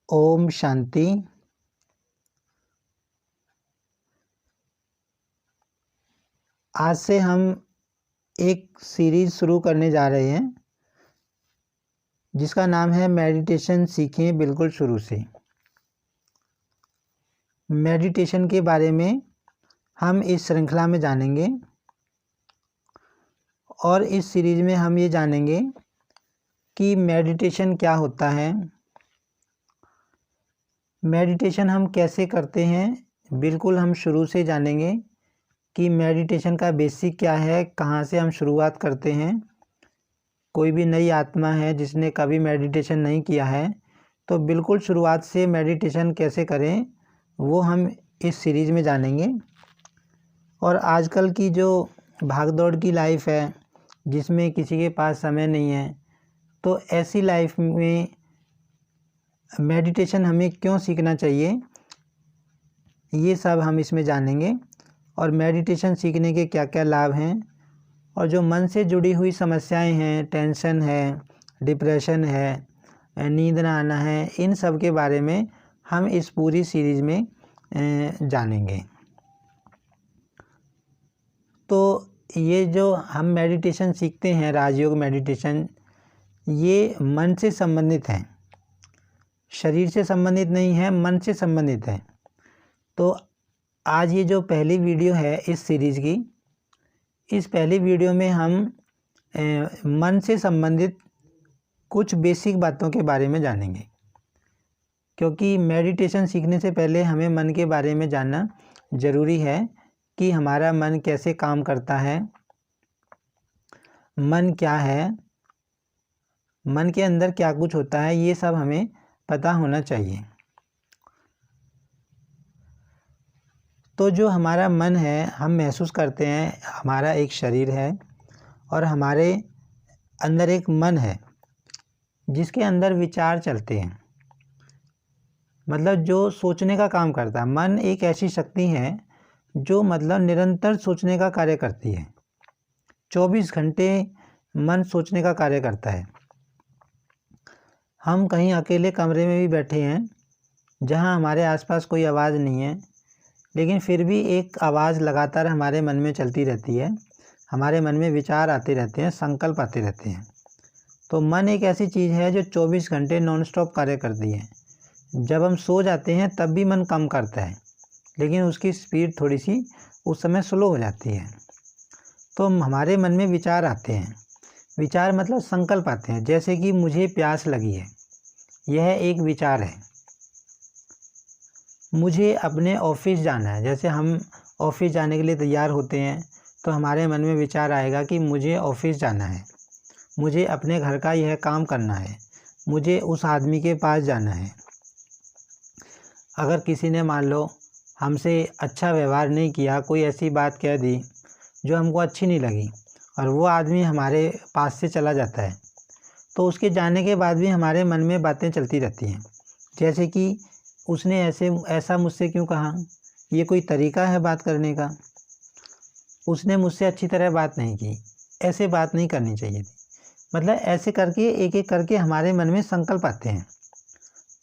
ओम शांति। आज से हम एक सीरीज़ शुरू करने जा रहे हैं जिसका नाम है मेडिटेशन सीखें बिल्कुल शुरू से। मेडिटेशन के बारे में हम इस श्रृंखला में जानेंगे और इस सीरीज़ में हम ये जानेंगे कि मेडिटेशन क्या होता है, मेडिटेशन हम कैसे करते हैं। बिल्कुल हम शुरू से जानेंगे कि मेडिटेशन का बेसिक क्या है, कहाँ से हम शुरुआत करते हैं। कोई भी नई आत्मा है जिसने कभी मेडिटेशन नहीं किया है तो बिल्कुल शुरुआत से मेडिटेशन कैसे करें वो हम इस सीरीज़ में जानेंगे। और आजकल की जो भागदौड़ की लाइफ है जिसमें किसी के पास समय नहीं है, तो ऐसी लाइफ में मेडिटेशन हमें क्यों सीखना चाहिए, ये सब हम इसमें जानेंगे। और मेडिटेशन सीखने के क्या क्या लाभ हैं और जो मन से जुड़ी हुई समस्याएं हैं, टेंशन है, डिप्रेशन है, नींद ना आना है, इन सब के बारे में हम इस पूरी सीरीज़ में जानेंगे। तो ये जो हम मेडिटेशन सीखते हैं, राजयोग मेडिटेशन, ये मन से संबंधित है, शरीर से संबंधित नहीं है, मन से संबंधित है। तो आज ये जो पहली वीडियो है इस सीरीज़ की, इस पहली वीडियो में हम मन से संबंधित कुछ बेसिक बातों के बारे में जानेंगे, क्योंकि मेडिटेशन सीखने से पहले हमें मन के बारे में जानना ज़रूरी है कि हमारा मन कैसे काम करता है, मन क्या है, मन के अंदर क्या कुछ होता है, ये सब हमें पता होना चाहिए। तो जो हमारा मन है, हम महसूस करते हैं हमारा एक शरीर है और हमारे अंदर एक मन है जिसके अंदर विचार चलते हैं, मतलब जो सोचने का काम करता है। मन एक ऐसी शक्ति है जो मतलब निरंतर सोचने का कार्य करती है, 24 घंटे मन सोचने का कार्य करता है। हम कहीं अकेले कमरे में भी बैठे हैं जहां हमारे आसपास कोई आवाज़ नहीं है, लेकिन फिर भी एक आवाज़ लगातार हमारे मन में चलती रहती है, हमारे मन में विचार आते रहते हैं, संकल्प आते रहते हैं। तो मन एक ऐसी चीज़ है जो 24 घंटे नॉन स्टॉप कार्य करती है। जब हम सो जाते हैं तब भी मन कम करता है, लेकिन उसकी स्पीड थोड़ी सी उस समय स्लो हो जाती है। तो हमारे मन में विचार आते हैं, विचार मतलब संकल्प आते हैं। जैसे कि मुझे प्यास लगी है, यह एक विचार है। मुझे अपने ऑफिस जाना है, जैसे हम ऑफिस जाने के लिए तैयार होते हैं तो हमारे मन में विचार आएगा कि मुझे ऑफिस जाना है, मुझे अपने घर का यह काम करना है, मुझे उस आदमी के पास जाना है। अगर किसी ने मान लो हमसे अच्छा व्यवहार नहीं किया, कोई ऐसी बात कह दी जो हमको अच्छी नहीं लगी और वो आदमी हमारे पास से चला जाता है, तो उसके जाने के बाद भी हमारे मन में बातें चलती रहती हैं। जैसे कि उसने ऐसा मुझसे क्यों कहा, ये कोई तरीका है बात करने का, उसने मुझसे अच्छी तरह बात नहीं की, ऐसे बात नहीं करनी चाहिए थी। मतलब ऐसे करके एक एक करके हमारे मन में संकल्प आते हैं,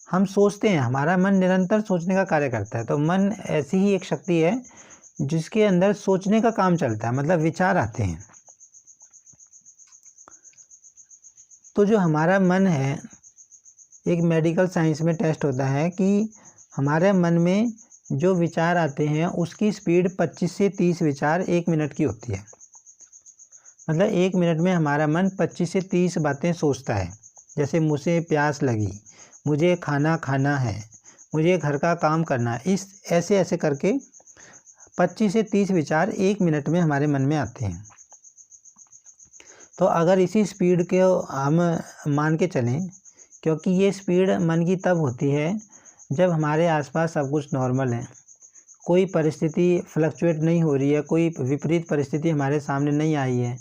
हम सोचते हैं, हमारा मन निरंतर सोचने का कार्य करता है। तो मन ऐसी ही एक शक्ति है जिसके अंदर सोचने का काम चलता है, मतलब विचार आते हैं। तो जो हमारा मन है, एक मेडिकल साइंस में टेस्ट होता है कि हमारे मन में जो विचार आते हैं उसकी स्पीड 25 से 30 विचार 1 मिनट की होती है। मतलब 1 मिनट में हमारा मन 25 से 30 बातें सोचता है। जैसे मुझे प्यास लगी, मुझे खाना खाना है, मुझे घर का काम करना है, इस ऐसे ऐसे करके 25 से 30 विचार 1 मिनट में हमारे मन में आते हैं। तो अगर इसी स्पीड के हम मान के चलें, क्योंकि ये स्पीड मन की तब होती है जब हमारे आसपास सब कुछ नॉर्मल है, कोई परिस्थिति फ्लक्चुएट नहीं हो रही है, कोई विपरीत परिस्थिति हमारे सामने नहीं आई है,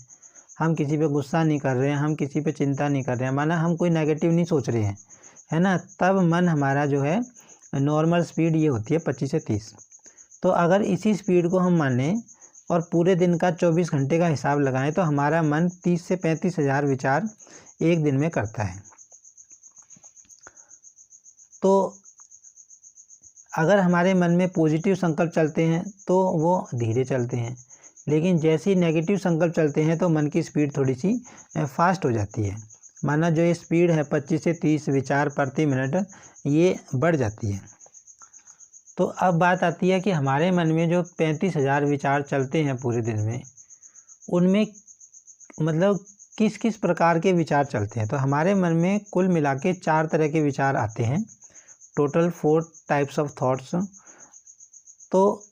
हम किसी पे गुस्सा नहीं कर रहे हैं, हम किसी पे चिंता नहीं कर रहे हैं, माना हम कोई नेगेटिव नहीं सोच रहे हैं, है ना, तब मन हमारा जो है नॉर्मल स्पीड ये होती है 25 से 30। तो अगर इसी स्पीड को हम मानें और पूरे दिन का 24 घंटे का हिसाब लगाएं तो हमारा मन 30 से 35 हज़ार विचार एक दिन में करता है। तो अगर हमारे मन में पॉजिटिव संकल्प चलते हैं तो वो धीरे चलते हैं, लेकिन जैसे ही नेगेटिव संकल्प चलते हैं तो मन की स्पीड थोड़ी सी फास्ट हो जाती है। माना जो ये स्पीड है 25 से 30 विचार प्रति मिनट, ये बढ़ जाती है। तो अब बात आती है कि हमारे मन में जो 35,000 विचार चलते हैं पूरे दिन में, उनमें मतलब किस किस प्रकार के विचार चलते हैं। तो हमारे मन में कुल मिला के 4 तरह के विचार आते हैं, टोटल 4 टाइप्स ऑफ थॉट्स। तो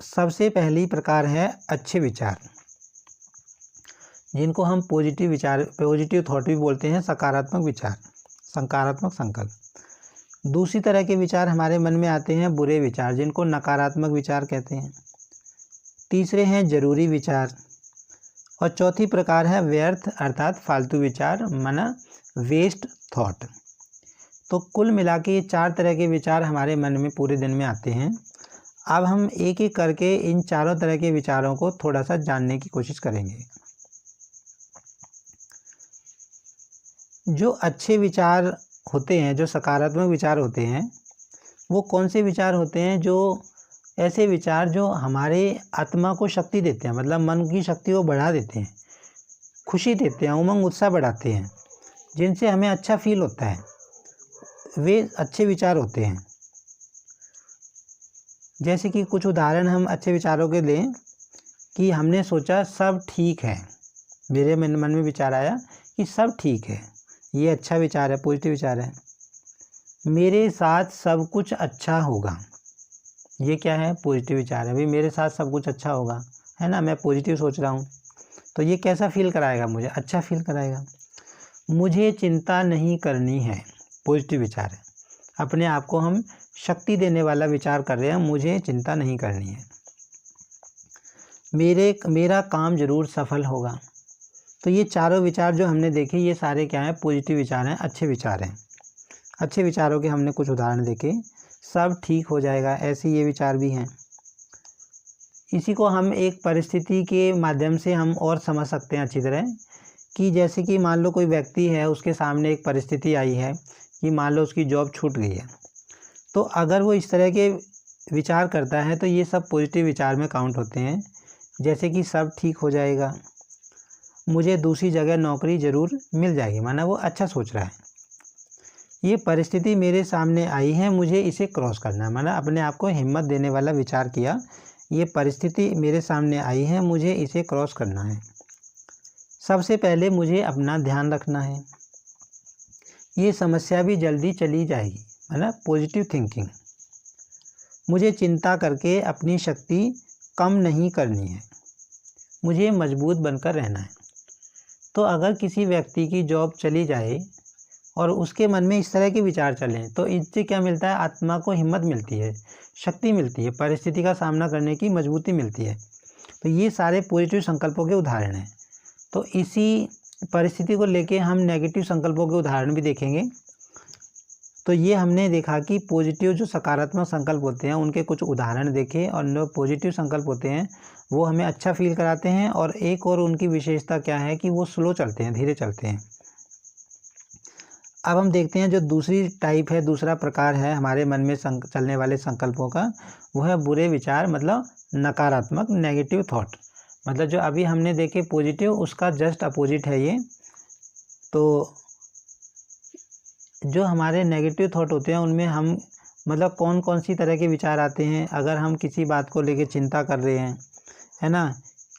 सबसे पहली प्रकार है अच्छे विचार, जिनको हम पॉजिटिव विचार, पॉजिटिव थॉट भी बोलते हैं, सकारात्मक विचार, सकारात्मक संकल्प। दूसरी तरह के विचार हमारे मन में आते हैं बुरे विचार, जिनको नकारात्मक विचार कहते हैं। तीसरे हैं जरूरी विचार, और चौथी प्रकार है व्यर्थ अर्थात फालतू विचार, माना वेस्ट थॉट। तो कुल मिला के ये 4 तरह के विचार हमारे मन में पूरे दिन में आते हैं। अब हम एक एक करके इन चारों तरह के विचारों को थोड़ा सा जानने की कोशिश करेंगे। जो अच्छे विचार होते हैं, जो सकारात्मक विचार होते हैं, वो कौन से विचार होते हैं? जो ऐसे विचार जो हमारे आत्मा को शक्ति देते हैं, मतलब मन की शक्ति को बढ़ा देते हैं, खुशी देते हैं, उमंग उत्साह बढ़ाते हैं, जिनसे हमें अच्छा फील होता है, वे अच्छे विचार होते हैं। जैसे कि कुछ उदाहरण हम अच्छे विचारों के लें कि हमने सोचा सब ठीक है, मेरे मन में विचार आया कि सब ठीक है, ये अच्छा विचार है, पॉजिटिव विचार है। मेरे साथ सब कुछ अच्छा होगा, ये क्या है? पॉजिटिव विचार है। भाई मेरे साथ सब कुछ अच्छा होगा, है ना, मैं पॉजिटिव सोच रहा हूँ, तो ये कैसा फील कराएगा? मुझे अच्छा फील कराएगा। मुझे चिंता नहीं करनी है, पॉजिटिव विचार है, अपने आप को हम शक्ति देने वाला विचार कर रहे हैं, मुझे चिंता नहीं करनी है। मेरा काम जरूर सफल होगा। तो ये चारों विचार जो हमने देखे, ये सारे क्या हैं? पॉजिटिव विचार हैं, अच्छे विचार हैं। अच्छे विचारों के हमने कुछ उदाहरण देखे, सब ठीक हो जाएगा, ऐसे ये विचार भी हैं। इसी को हम एक परिस्थिति के माध्यम से हम और समझ सकते हैं अच्छी तरह, कि जैसे कि मान लो कोई व्यक्ति है, उसके सामने एक परिस्थिति आई है कि मान लो उसकी जॉब छूट गई है, तो अगर वो इस तरह के विचार करता है तो ये सब पॉजिटिव विचार में काउंट होते हैं। जैसे कि सब ठीक हो जाएगा, मुझे दूसरी जगह नौकरी ज़रूर मिल जाएगी, माना वो अच्छा सोच रहा है। ये परिस्थिति मेरे सामने आई है, मुझे इसे क्रॉस करना है, माना अपने आप को हिम्मत देने वाला विचार किया। ये परिस्थिति मेरे सामने आई है, मुझे इसे क्रॉस करना है। सबसे पहले मुझे अपना ध्यान रखना है, ये समस्या भी जल्दी चली जाएगी, माना पॉजिटिव थिंकिंग। मुझे चिंता करके अपनी शक्ति कम नहीं करनी है, मुझे मजबूत बनकर रहना है। तो अगर किसी व्यक्ति की जॉब चली जाए और उसके मन में इस तरह के विचार चलें, तो इससे क्या मिलता है? आत्मा को हिम्मत मिलती है, शक्ति मिलती है, परिस्थिति का सामना करने की मजबूती मिलती है। तो ये सारे पॉजिटिव संकल्पों के उदाहरण हैं। तो इसी परिस्थिति को लेके हम नेगेटिव संकल्पों के उदाहरण भी देखेंगे। तो ये हमने देखा कि पॉजिटिव जो सकारात्मक संकल्प होते हैं, उनके कुछ उदाहरण देखे, और जो पॉजिटिव संकल्प होते हैं वो हमें अच्छा फील कराते हैं। और एक और उनकी विशेषता क्या है कि वो स्लो चलते हैं, धीरे चलते हैं। अब हम देखते हैं जो दूसरी टाइप है, दूसरा प्रकार है हमारे मन में चलने वाले संकल्पों का, वो है बुरे विचार, मतलब नकारात्मक, नेगेटिव थॉट। मतलब जो अभी हमने देखे पॉजिटिव, उसका जस्ट अपोजिट है ये। तो जो हमारे नेगेटिव थॉट होते हैं, उनमें हम मतलब कौन कौन सी तरह के विचार आते हैं? अगर हम किसी बात को लेके चिंता कर रहे हैं, है ना,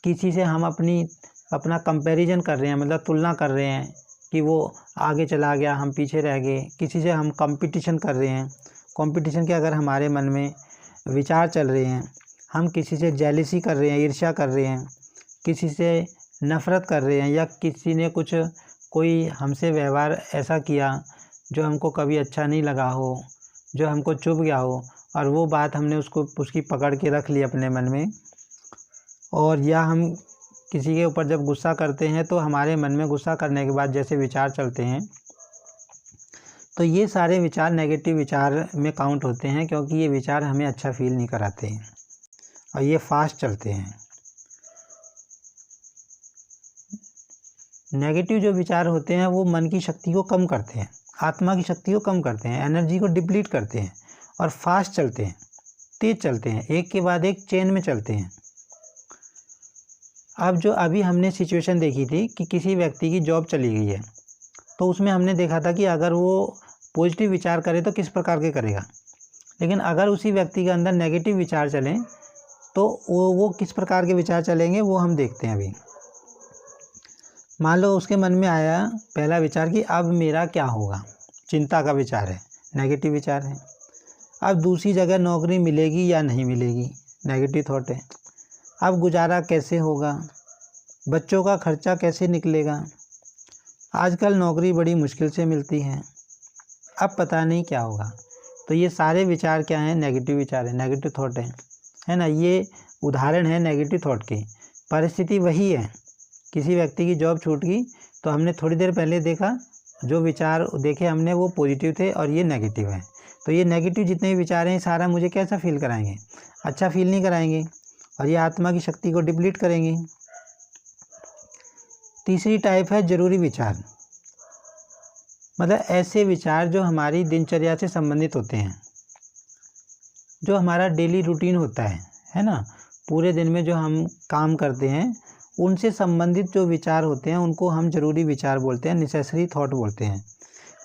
किसी से हम अपना कंपैरिजन कर रहे हैं, मतलब तुलना कर रहे हैं कि वो आगे चला गया, हम पीछे रह गए, किसी से हम कंपटीशन कर रहे हैं, कंपटीशन के अगर हमारे मन में विचार चल रहे हैं, हम किसी से जेलसी कर रहे हैं, ईर्ष्या कर रहे हैं, किसी से नफ़रत कर रहे हैं, या किसी ने कोई हमसे व्यवहार ऐसा किया जो हमको कभी अच्छा नहीं लगा हो, जो हमको चुभ गया हो, और वो बात हमने उसकी पकड़ के रख ली अपने मन में, और या हम किसी के ऊपर जब गुस्सा करते हैं तो हमारे मन में गुस्सा करने के बाद जैसे विचार चलते हैं, तो ये सारे विचार नेगेटिव विचार में काउंट होते हैं, क्योंकि ये विचार हमें अच्छा फील नहीं कराते हैं और ये फास्ट चलते हैं। नेगेटिव जो विचार होते हैं वो मन की शक्ति को कम करते हैं, आत्मा की शक्ति को कम करते हैं, एनर्जी को डिप्लीट करते हैं और फास्ट चलते हैं। तेज चलते हैं, एक के बाद एक चेन में चलते हैं। अब जो अभी हमने सिचुएशन देखी थी कि किसी व्यक्ति की जॉब चली गई है, तो उसमें हमने देखा था कि अगर वो पॉजिटिव विचार करे तो किस प्रकार के करेगा, लेकिन अगर उसी व्यक्ति के अंदर नेगेटिव विचार चलें तो वो किस प्रकार के विचार चलेंगे वो हम देखते हैं अभी। मान लो उसके मन में आया पहला विचार कि अब मेरा क्या होगा, चिंता का विचार है, नेगेटिव विचार है। अब दूसरी जगह नौकरी मिलेगी या नहीं मिलेगी, नेगेटिव थॉट है। अब गुजारा कैसे होगा, बच्चों का खर्चा कैसे निकलेगा, आजकल नौकरी बड़ी मुश्किल से मिलती है, अब पता नहीं क्या होगा। तो ये सारे विचार क्या हैं, नेगेटिव विचार है, नेगेटिव थॉट है ना। ये उदाहरण है नेगेटिव थॉट की। परिस्थिति वही है, किसी व्यक्ति की जॉब छूट गई तो हमने थोड़ी देर पहले देखा, जो विचार देखे हमने वो पॉजिटिव थे और ये नेगेटिव है। तो ये नेगेटिव जितने भी विचार हैं सारा मुझे कैसा फील कराएंगे, अच्छा फील नहीं कराएंगे, और ये आत्मा की शक्ति को डिप्लीट करेंगे। तीसरी टाइप है जरूरी विचार, मतलब ऐसे विचार जो हमारी दिनचर्या से संबंधित होते हैं, जो हमारा डेली रूटीन होता है ना, पूरे दिन में जो हम काम करते हैं उनसे संबंधित जो विचार होते हैं उनको हम जरूरी विचार बोलते हैं, नेसेसरी थॉट बोलते हैं।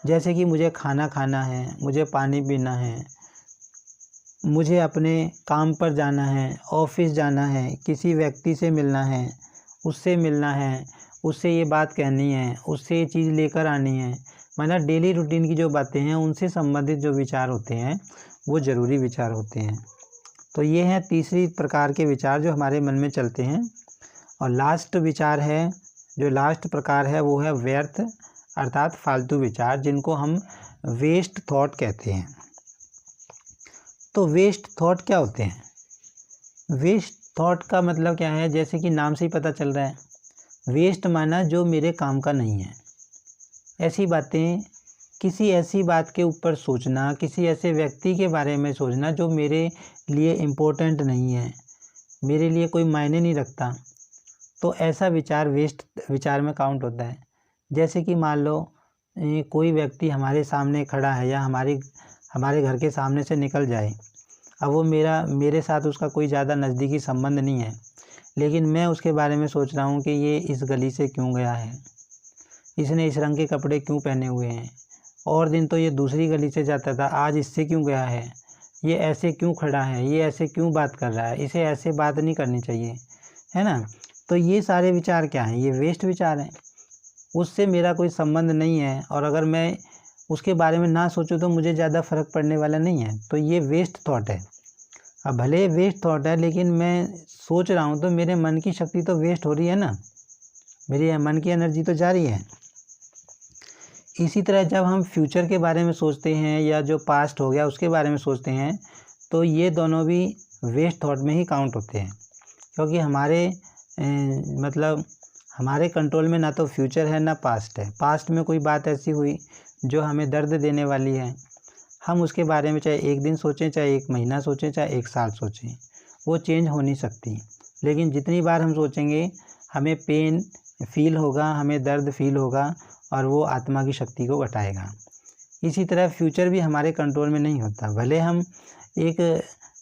जैसे कि मुझे खाना खाना है, मुझे पानी पीना है, मुझे अपने काम पर जाना है, ऑफिस जाना है, किसी व्यक्ति से मिलना है, उससे मिलना है, उससे ये बात कहनी है, उससे ये चीज़ लेकर आनी है। मतलब डेली रूटीन की जो बातें हैं उनसे संबंधित जो विचार होते हैं वो ज़रूरी विचार होते हैं। तो ये हैं तीसरी प्रकार के विचार जो हमारे मन में चलते हैं। और लास्ट विचार है, जो लास्ट प्रकार है वो है व्यर्थ अर्थात फालतू विचार, जिनको हम वेस्ट थॉट कहते हैं। तो वेस्ट थॉट क्या होते हैं? वेस्ट थॉट का मतलब क्या है, जैसे कि नाम से ही पता चल रहा है, वेस्ट माना जो मेरे काम का नहीं है। ऐसी बातें, किसी ऐसी बात के ऊपर सोचना, किसी ऐसे व्यक्ति के बारे में सोचना जो मेरे लिए इम्पोर्टेंट नहीं है, मेरे लिए कोई मायने नहीं रखता, तो ऐसा विचार वेस्ट विचार में काउंट होता है। जैसे कि मान लो कोई व्यक्ति हमारे सामने खड़ा है या हमारे घर के सामने से निकल जाए, अब वो मेरे साथ उसका कोई ज़्यादा नज़दीकी संबंध नहीं है, लेकिन मैं उसके बारे में सोच रहा हूँ कि ये इस गली से क्यों गया है, इसने इस रंग के कपड़े क्यों पहने हुए हैं, और दिन तो ये दूसरी गली से जाता था, आज इससे क्यों गया है, ये ऐसे क्यों खड़ा है, ये ऐसे क्यों बात कर रहा है, इसे ऐसे बात नहीं करनी चाहिए, है ना। तो ये सारे विचार क्या हैं, ये वेस्ट विचार हैं, उससे मेरा कोई संबंध नहीं है, और अगर मैं उसके बारे में ना सोचूं तो मुझे ज़्यादा फ़र्क पड़ने वाला नहीं है। तो ये वेस्ट थॉट है। अब भले वेस्ट थॉट है, लेकिन मैं सोच रहा हूँ तो मेरे मन की शक्ति तो वेस्ट हो रही है ना, मेरी मन की एनर्जी तो जा रही है। इसी तरह जब हम फ्यूचर के बारे में सोचते हैं या जो पास्ट हो गया उसके बारे में सोचते हैं, तो ये दोनों भी वेस्ट थॉट में ही काउंट होते हैं, क्योंकि हमारे कंट्रोल में ना तो फ्यूचर है ना पास्ट है। पास्ट में कोई बात ऐसी हुई जो हमें दर्द देने वाली है, हम उसके बारे में चाहे एक दिन सोचें, चाहे एक महीना सोचें, चाहे एक साल सोचें, वो चेंज हो नहीं सकती। लेकिन जितनी बार हम सोचेंगे हमें पेन फील होगा, हमें दर्द फील होगा, और वो आत्मा की शक्ति को घटाएगा। इसी तरह फ्यूचर भी हमारे कंट्रोल में नहीं होता। भले हम एक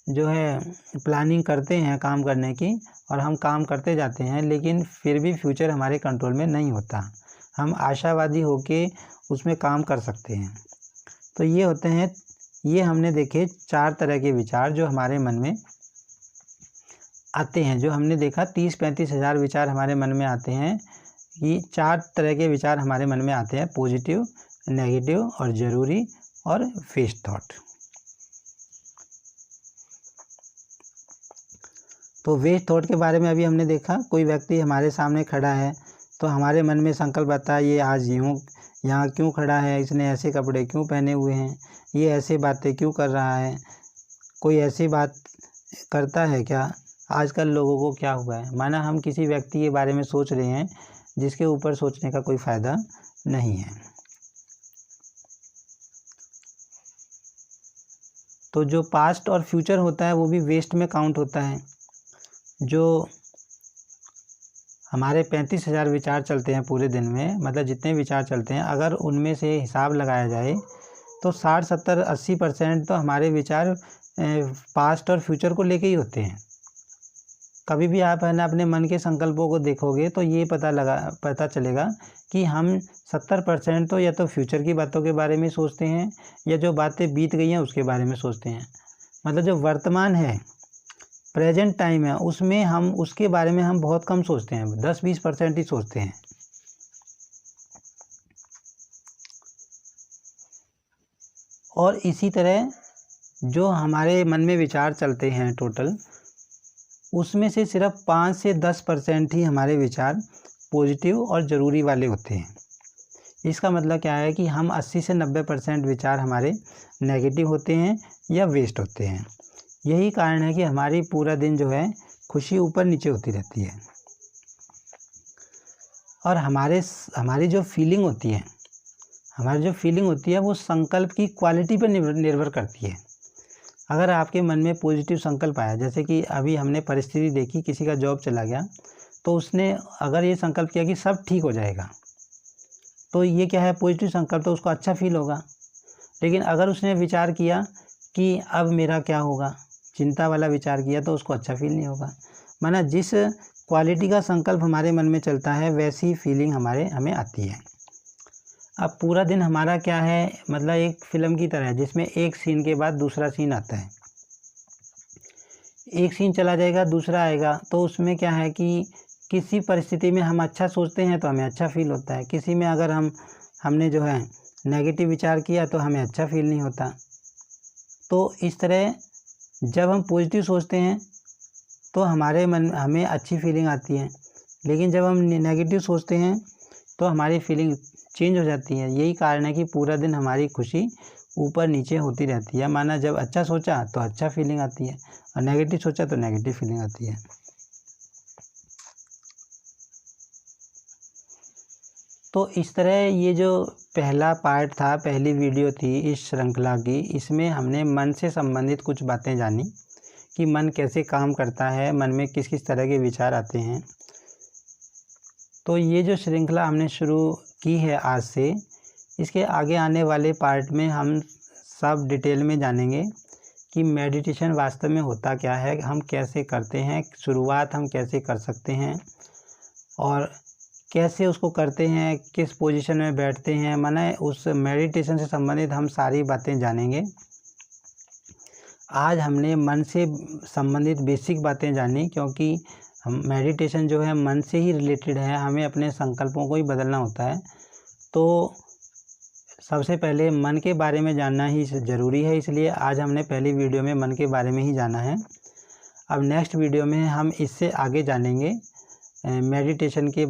जो है प्लानिंग करते हैं काम करने की, और हम काम करते जाते हैं, लेकिन फिर भी फ्यूचर हमारे कंट्रोल में नहीं होता। हम आशावादी होके उसमें काम कर सकते हैं। तो ये होते हैं, ये हमने देखे 4 तरह के विचार जो हमारे मन में आते हैं। जो हमने देखा 30-35 हज़ार विचार हमारे मन में आते हैं, कि 4 तरह के विचार हमारे मन में आते हैं, पॉजिटिव, नेगेटिव और ज़रूरी और वेस्ट थॉट। तो वेस्ट थॉट के बारे में अभी हमने देखा, कोई व्यक्ति हमारे सामने खड़ा है तो हमारे मन में संकल्प आता है, ये आज यहाँ क्यों खड़ा है, इसने ऐसे कपड़े क्यों पहने हुए हैं, ये ऐसे बातें क्यों कर रहा है, कोई ऐसी बात करता है क्या, आजकल लोगों को क्या हुआ है। माना हम किसी व्यक्ति के बारे में सोच रहे हैं जिसके ऊपर सोचने का कोई फ़ायदा नहीं है। तो जो पास्ट और फ्यूचर होता है वो भी वेस्ट में काउंट होता है। जो हमारे 35 हज़ार विचार चलते हैं पूरे दिन में, मतलब जितने विचार चलते हैं, अगर उनमें से हिसाब लगाया जाए तो 60, 70, 80% तो हमारे विचार पास्ट और फ्यूचर को लेके ही होते हैं। कभी भी आप है ना अपने मन के संकल्पों को देखोगे तो ये पता चलेगा कि हम 70% तो या तो फ्यूचर की बातों के बारे में सोचते हैं या जो बातें बीत गई हैं उसके बारे में सोचते हैं। मतलब जो वर्तमान है, प्रेजेंट टाइम है, उसमें हम उसके बारे में हम बहुत कम सोचते हैं, 10-20% ही सोचते हैं। और इसी तरह जो हमारे मन में विचार चलते हैं टोटल, उसमें से सिर्फ 5 से 10% ही हमारे विचार पॉजिटिव और ज़रूरी वाले होते हैं। इसका मतलब क्या है कि हम 80 से 90% विचार हमारे नेगेटिव होते हैं या वेस्ट होते हैं। यही कारण है कि हमारी पूरा दिन जो है खुशी ऊपर नीचे होती रहती है। और हमारी जो फीलिंग होती है वो संकल्प की क्वालिटी पर निर्भर करती है। अगर आपके मन में पॉजिटिव संकल्प आया, जैसे कि अभी हमने परिस्थिति देखी, किसी का जॉब चला गया, तो उसने अगर ये संकल्प किया कि सब ठीक हो जाएगा, तो ये क्या है, पॉजिटिव संकल्प, तो उसको अच्छा फील होगा। लेकिन अगर उसने विचार किया कि अब मेरा क्या होगा, चिंता वाला विचार किया, तो उसको अच्छा फील नहीं होगा। माना जिस क्वालिटी का संकल्प हमारे मन में चलता है वैसी फीलिंग हमें आती है। अब पूरा दिन हमारा क्या है, मतलब एक फिल्म की तरह है जिसमें एक सीन के बाद दूसरा सीन आता है। एक सीन चला जाएगा, दूसरा आएगा, तो उसमें क्या है कि किसी परिस्थिति में हम अच्छा सोचते हैं तो हमें अच्छा फील होता है, किसी में अगर हमने जो है नेगेटिव विचार किया तो हमें अच्छा फील नहीं होता। तो इस तरह जब हम पॉजिटिव सोचते हैं तो हमें अच्छी फीलिंग आती है, लेकिन जब हम नेगेटिव सोचते हैं तो हमारी फीलिंग चेंज हो जाती है। यही कारण है कि पूरा दिन हमारी खुशी ऊपर नीचे होती रहती है। माना जब अच्छा सोचा तो अच्छा फीलिंग आती है और नेगेटिव सोचा तो नेगेटिव फीलिंग आती है। तो इस तरह ये जो पहला पार्ट था, पहली वीडियो थी इस श्रृंखला की, इसमें हमने मन से संबंधित कुछ बातें जानी कि मन कैसे काम करता है, मन में किस किस तरह के विचार आते हैं। तो ये जो श्रृंखला हमने शुरू की है आज से, इसके आगे आने वाले पार्ट में हम सब डिटेल में जानेंगे कि मेडिटेशन वास्तव में होता क्या है, हम कैसे करते हैं, शुरुआत हम कैसे कर सकते हैं और कैसे उसको करते हैं, किस पोजीशन में बैठते हैं। माने उस मेडिटेशन से संबंधित हम सारी बातें जानेंगे। आज हमने मन से संबंधित बेसिक बातें जानी, क्योंकि हम मेडिटेशन जो है मन से ही रिलेटेड है, हमें अपने संकल्पों को ही बदलना होता है। तो सबसे पहले मन के बारे में जानना ही ज़रूरी है, इसलिए आज हमने पहली वीडियो में मन के बारे में ही जाना है। अब नेक्स्ट वीडियो में हम इससे आगे जानेंगे, मेडिटेशन के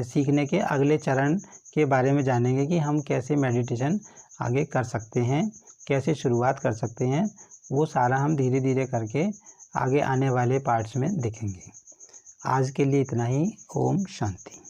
सीखने के अगले चरण के बारे में जानेंगे कि हम कैसे मेडिटेशन आगे कर सकते हैं, कैसे शुरुआत कर सकते हैं। वो सारा हम धीरे धीरे करके आगे आने वाले पार्ट्स में देखेंगे। आज के लिए इतना ही। ओम शांति।